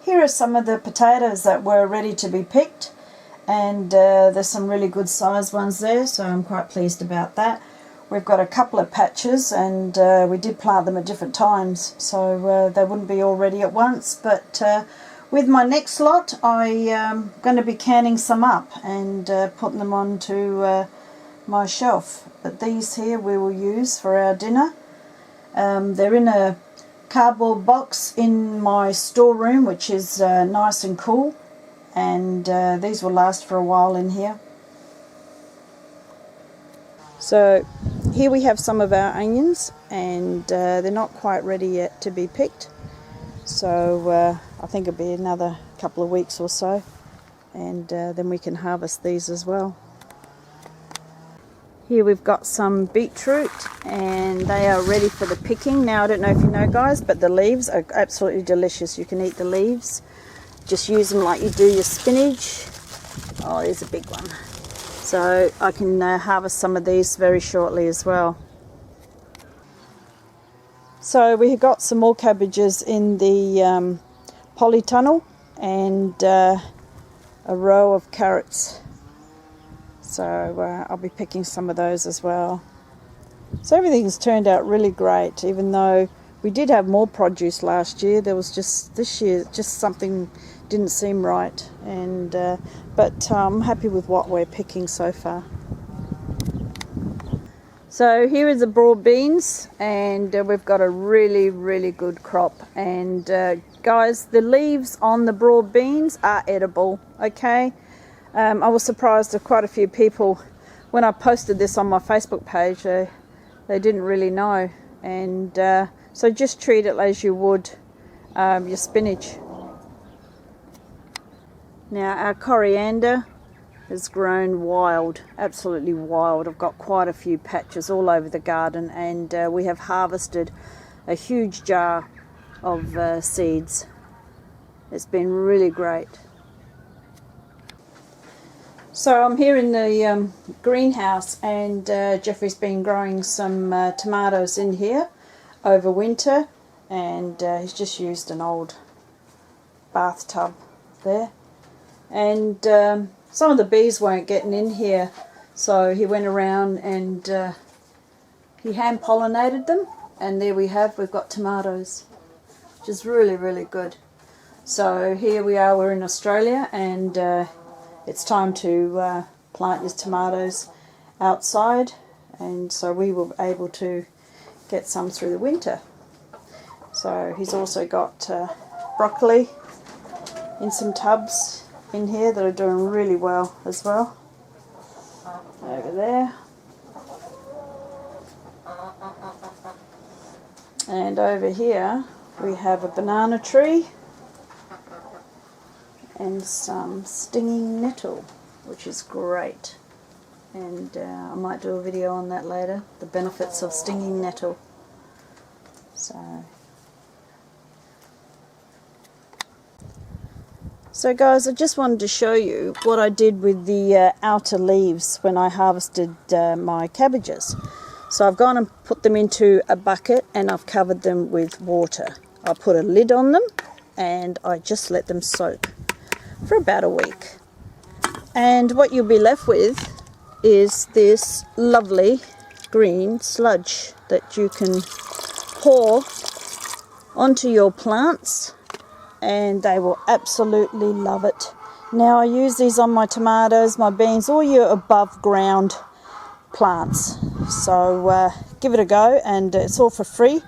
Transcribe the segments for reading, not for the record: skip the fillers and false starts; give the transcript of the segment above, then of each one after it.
Here are some of the potatoes that were ready to be picked, and there's some really good sized ones there, so I'm quite pleased about that. We've got a couple of patches, and we did plant them at different times, so they wouldn't be all ready at once, but with my next lot I'm going to be canning some up and putting them onto my shelf. But these here we will use for our dinner. They're in a cardboard box in my storeroom, which is nice and cool, and these will last for a while in here. So here we have some of our onions, and they're not quite ready yet to be picked, so I think it'll be another couple of weeks or so, and then we can harvest these as well. Here we've got some beetroot, and they are ready for the picking. Now, I don't know if you know, guys, but the leaves are absolutely delicious. You can eat the leaves. Just use them like you do your spinach. Oh, there's a big one. So I can harvest some of these very shortly as well. So we have got some more cabbages in the polytunnel, and a row of carrots. So I'll be picking some of those as well. So everything's turned out really great, even though we did have more produce last year. There was just, this year, just something didn't seem right, and but I'm happy with what we're picking so far. So here is the broad beans, and we've got a really good crop, and guys, the leaves on the broad beans are edible, okay? I was surprised at quite a few people when I posted this on my Facebook page. They didn't really know, and so just treat it as you would your spinach. Now our coriander has grown wild, absolutely wild. I've got quite a few patches all over the garden, and we have harvested a huge jar of seeds. It's been really great. So I'm here in the greenhouse, and Jeffrey's been growing some tomatoes in here over winter, and he's just used an old bathtub there, and some of the bees weren't getting in here, so he went around and he hand pollinated them, and there we have, we've got tomatoes, which is really good. So here we are, we're in Australia, and it's time to plant your tomatoes outside, and so we were able to get some through the winter. So he's also got broccoli in some tubs in here that are doing really well as well. Over there. And over here we have a banana tree and some stinging nettle, which is great, and I might do a video on that later, the benefits of stinging nettle. So guys, I just wanted to show you what I did with the outer leaves when I harvested my cabbages. So I've gone and put them into a bucket, and I've covered them with water. I put a lid on them, and I just let them soak for about a week, and what you'll be left with is this lovely green sludge that you can pour onto your plants, and they will absolutely love it. Now I use these on my tomatoes, my beans, all your above ground plants, so give it a go, and it's all for free,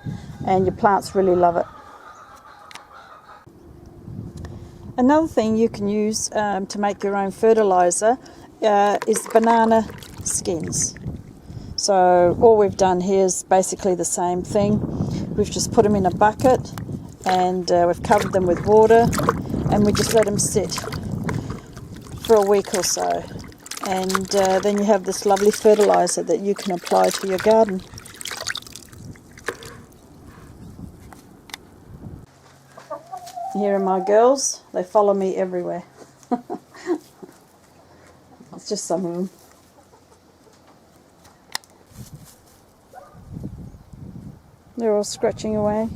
and your plants really love it. Another thing you can use to make your own fertilizer is banana skins. So all we've done here is basically the same thing. We've just put them in a bucket, and we've covered them with water, and we just let them sit for a week or so, and then you have this lovely fertilizer that you can apply to your garden. Here are my girls. They follow me everywhere. It's just some of them. They're all scratching away.